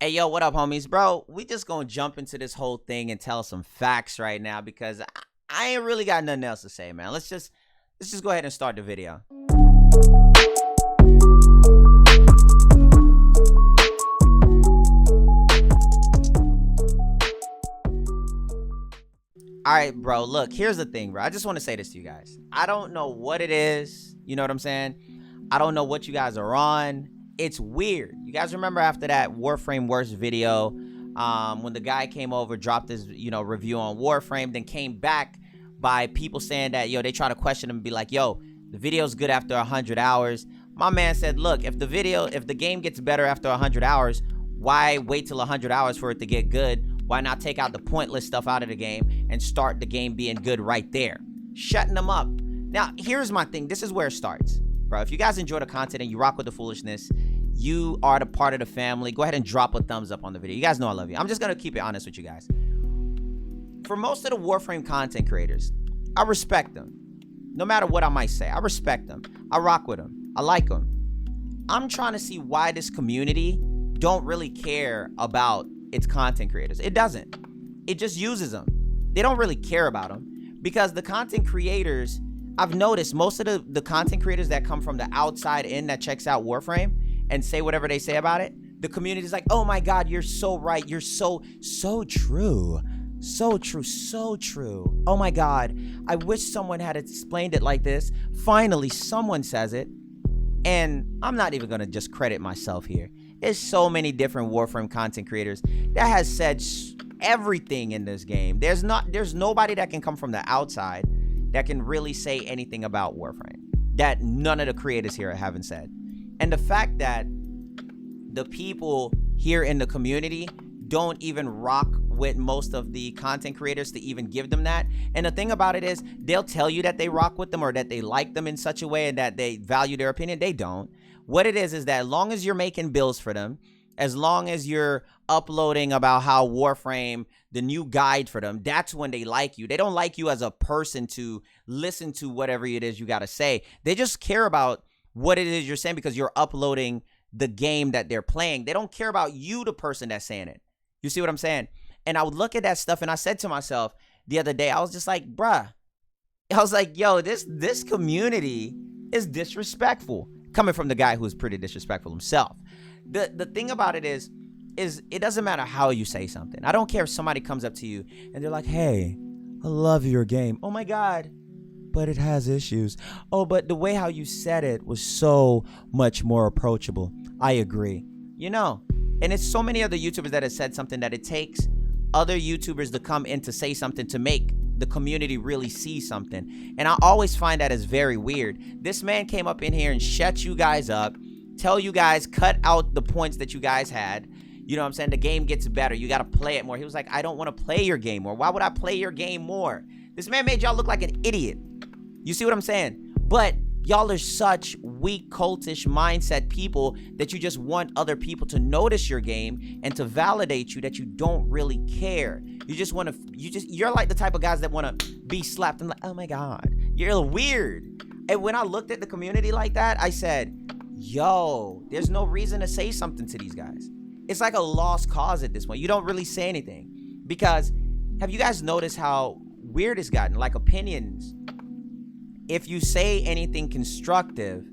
Hey, yo, what up, homies? Bro, we just gonna jump into this whole thing and tell some facts right now because I ain't really got nothing else to say, man. Let's just go ahead and start the video. All right, bro, look, here's the thing, bro. I just want to say this to you guys. I don't know what it is. You know what I'm saying? I don't know what you guys are on. It's weird. You guys remember after that Warframe worst video, when the guy came over, dropped his, review on Warframe, then came back by people saying that, they try to question him and be like, yo, the video's good after 100 hours. My man said, look, if the game gets better after 100 hours, why wait till 100 hours for it to get good? Why not take out the pointless stuff out of the game and start the game being good right there? Shutting them up. Now, here's my thing. This is where it starts. Bro, if you guys enjoy the content and you rock with the foolishness, you are the part of the family. Go ahead and drop a thumbs up on the video. You guys know I love you. I'm just going to keep it honest with you guys. For most of the Warframe content creators, I respect them. No matter what I might say, I respect them. I rock with them. I like them. I'm trying to see why this community don't really care about its content creators. It doesn't. It just uses them. They don't really care about them because the content creators, I've noticed most of the content creators that come from the outside in that checks out Warframe and say whatever they say about it, the community is like, oh my God, you're so right. You're so true. So true. So true. Oh my God. I wish someone had explained it like this. Finally, someone says it. And I'm not even going to just credit myself here. There's so many different Warframe content creators that has said everything in this game. There's nobody that can come from the outside that can really say anything about Warframe that none of the creators here haven't said. And the fact that the people here in the community don't even rock with most of the content creators to even give them that. And the thing about it is they'll tell you that they rock with them or that they like them in such a way and that they value their opinion. They don't. What it is that as long as you're making bills for them, as long as you're uploading about how Warframe, the new guide for them, that's when they like you. They don't like you as a person to listen to whatever it is you got to say. They just care about what it is you're saying because you're uploading the game that they're playing. They don't care about you, the person that's saying it. You see what I'm saying? And I would look at that stuff and I said to myself the other day, I was just like, bruh, I was like, yo, this community is disrespectful. Coming from the guy who's pretty disrespectful himself. The thing about it is it doesn't matter how you say something. I don't care if somebody comes up to you and they're like, hey, I love your game. Oh my God, but it has issues. Oh, but the way how you said it was so much more approachable. I agree. And it's so many other YouTubers that have said something that it takes other YouTubers to come in to say something to make the community really see something. And I always find that as very weird. This man came up in here and shut you guys up, tell you guys, cut out the points that you guys had. You know what I'm saying? The game gets better. You got to play it more. He was like, I don't want to play your game more. Why would I play your game more? This man made y'all look like an idiot. You see what I'm saying? But y'all are such weak, cultish mindset people that you just want other people to notice your game and to validate you that you don't really care. You just want to, you're like the type of guys that want to be slapped and like, oh my God, you're weird. And when I looked at the community like that, I said, yo, there's no reason to say something to these guys. It's like a lost cause at this point. You don't really say anything because have you guys noticed how weird it's gotten? Like opinions. If you say anything constructive,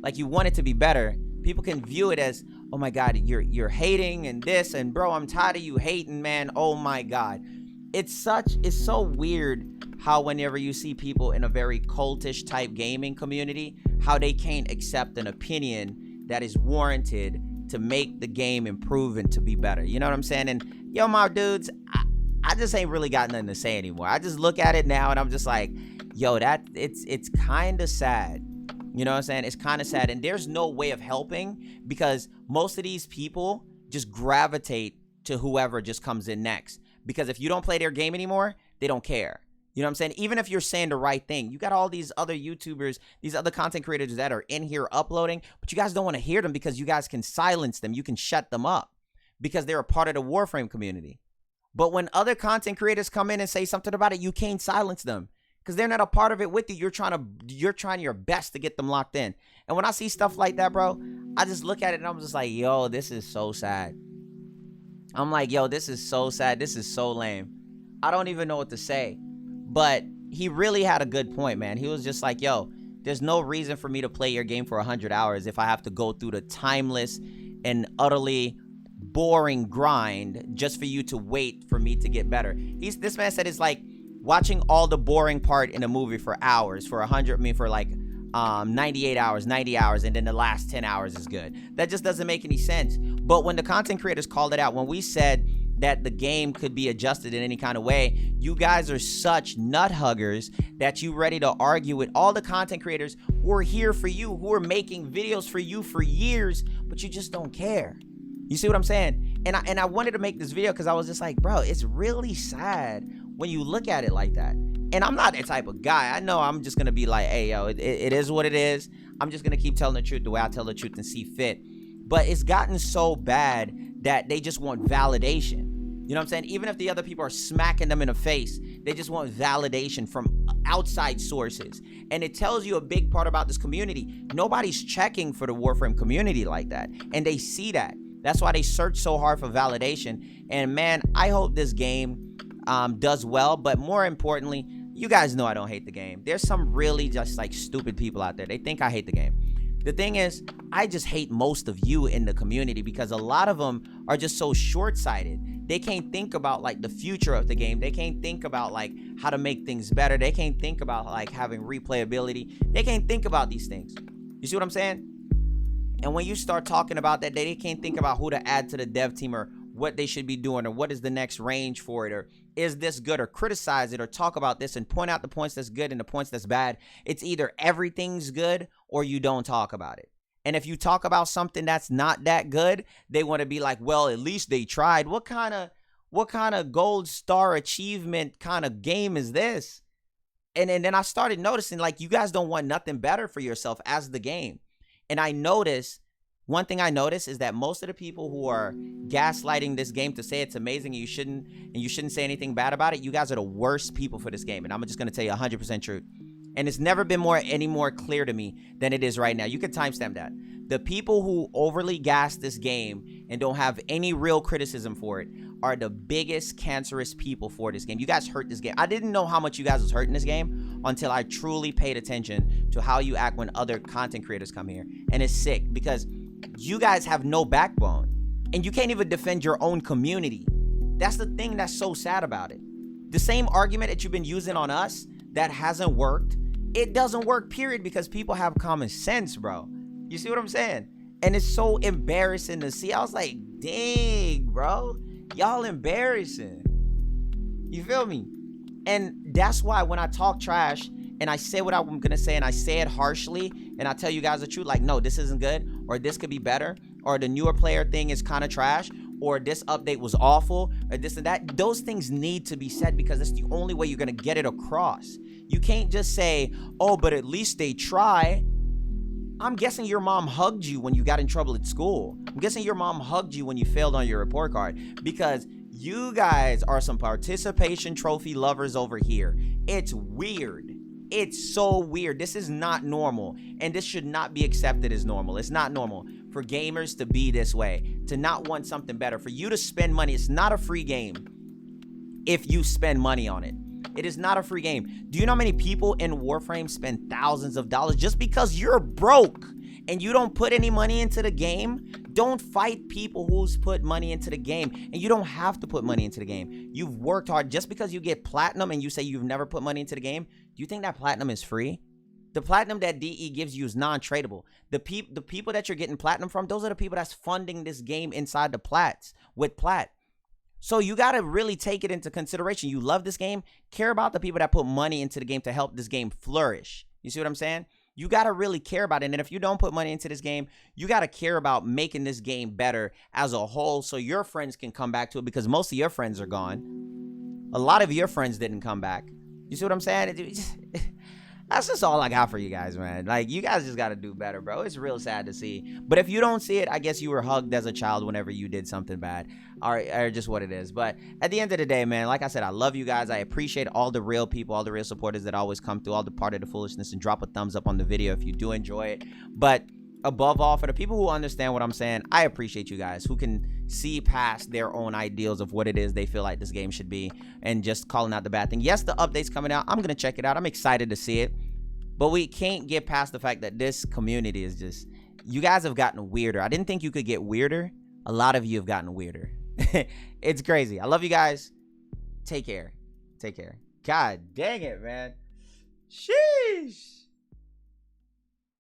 like you want it to be better, people can view it as, oh my God, you're hating and this, and bro, I'm tired of you hating, man. Oh my God. It's so weird how whenever you see people in a very cultish type gaming community, how they can't accept an opinion that is warranted to make the game improve and to be better. You know what I'm saying? And yo, my dudes, I just ain't really got nothing to say anymore. I just look at it now and I'm just like, yo, it's kind of sad. You know what I'm saying? It's kind of sad. And there's no way of helping because most of these people just gravitate to whoever just comes in next. Because if you don't play their game anymore, they don't care. You know what I'm saying? Even if you're saying the right thing, you got all these other YouTubers, these other content creators that are in here uploading, but you guys don't want to hear them because you guys can silence them. You can shut them up because they're a part of the Warframe community. But when other content creators come in and say something about it, you can't silence them because they're not a part of it with you. You're trying your best to get them locked in. And when I see stuff like that, bro, I just look at it and I'm just like, yo, this is so sad. I'm like, yo, this is so sad. This is so lame. I don't even know what to say. But he really had a good point, man. He was just like, yo, there's no reason for me to play your game for 100 hours if I have to go through the timeless and utterly boring grind just for you to wait for me to get better. This man said it's like watching all the boring part in a movie for hours, for 98 hours, 90 hours, and then the last 10 hours is good. That just doesn't make any sense. But when the content creators called it out, when we said that the game could be adjusted in any kind of way, you guys are such nut huggers that you ready to argue with all the content creators who are here for you, who are making videos for you for years, but you just don't care. You see what I'm saying? And I wanted to make this video because I was just like, bro, it's really sad when you look at it like that. And I'm not that type of guy. I know I'm just going to be like, hey, yo, it is what it is. I'm just going to keep telling the truth the way I tell the truth and see fit. But it's gotten so bad that they just want validation. You know what I'm saying? Even if the other people are smacking them in the face, they just want validation from outside sources. And it tells you a big part about this community. Nobody's checking for the Warframe community like that. And they see that. That's why they search so hard for validation. And man, I hope this game does well. But more importantly, you guys know I don't hate the game. There's some really just like stupid people out there. They think I hate the game. The thing is, I just hate most of you in the community because a lot of them are just so short-sighted. They can't think about like the future of the game. They can't think about like how to make things better. They can't think about like having replayability. They can't think about these things. You see what I'm saying? And when you start talking about that, they can't think about who to add to the dev team or what they should be doing or what is the next range for it or is this good or criticize it or talk about this and point out the points that's good and the points that's bad. It's either everything's good or you don't talk about it. And if you talk about something that's not that good, they want to be like, well, at least they tried. What kind of gold star achievement kind of game is this? And then I started noticing like you guys don't want nothing better for yourself as the game. And one thing I noticed is that most of the people who are gaslighting this game to say it's amazing and you shouldn't say anything bad about it, you guys are the worst people for this game. And I'm just going to tell you 100% truth. And it's never been any more clear to me than it is right now. You can timestamp that. The people who overly gas this game and don't have any real criticism for it are the biggest cancerous people for this game. You guys hurt this game. I didn't know how much you guys was hurting this game until I truly paid attention to how you act when other content creators come here. And it's sick because you guys have no backbone and you can't even defend your own community. That's the thing that's so sad about it. The same argument that you've been using on us that hasn't worked, it doesn't work, period, because people have common sense, bro. You see what I'm saying? And it's so embarrassing to see. I was like, dang, bro, y'all embarrassing. You feel me? And that's why when I talk trash and I say what I'm gonna say and I say it harshly and I tell you guys the truth, like, no, this isn't good, or this could be better, or the newer player thing is kind of trash, or this update was awful, or this and that, those things need to be said because it's the only way you're gonna get it across. You can't just say, oh, but at least they try. I'm guessing your mom hugged you when you got in trouble at school. I'm guessing your mom hugged you when you failed on your report card because you guys are some participation trophy lovers over here. It's weird. It's so weird. This is not normal, and this should not be accepted as normal. It's not normal for gamers to be this way, to not want something better, for you to spend money. It's not a free game if you spend money on it. It is not a free game. Do you know how many people in Warframe spend thousands of dollars just because you're broke and you don't put any money into the game? Don't fight people who's put money into the game, and you don't have to put money into the game. You've worked hard. Just because you get platinum and you say you've never put money into the game, do you think that platinum is free? The platinum that DE gives you is non-tradable. The people that you're getting platinum from, those are the people that's funding this game inside the plats with plat. So you got to really take it into consideration. You love this game, care about the people that put money into the game to help this game flourish. You see what I'm saying? You got to really care about it. And if you don't put money into this game, you got to care about making this game better as a whole so your friends can come back to it, because most of your friends are gone. A lot of your friends didn't come back. You see what I'm saying? That's just all I got for you guys, man. Like, you guys just got to do better, bro. It's real sad to see. But if you don't see it, I guess you were hugged as a child whenever you did something bad, or just what it is. But at the end of the day, man, like I said, I love you guys. I appreciate all the real people, all the real supporters that always come through, all the part of the foolishness, and drop a thumbs up on the video if you do enjoy it. But above all, for the people who understand what I'm saying, I appreciate you guys who can see past their own ideals of what it is they feel like this game should be and just calling out the bad thing. Yes, the update's coming out. I'm going to check it out. I'm excited to see it. But we can't get past the fact that this community is just, you guys have gotten weirder. I didn't think you could get weirder. A lot of you have gotten weirder. It's crazy. I love you guys. Take care. Take care. God dang it, man. Sheesh.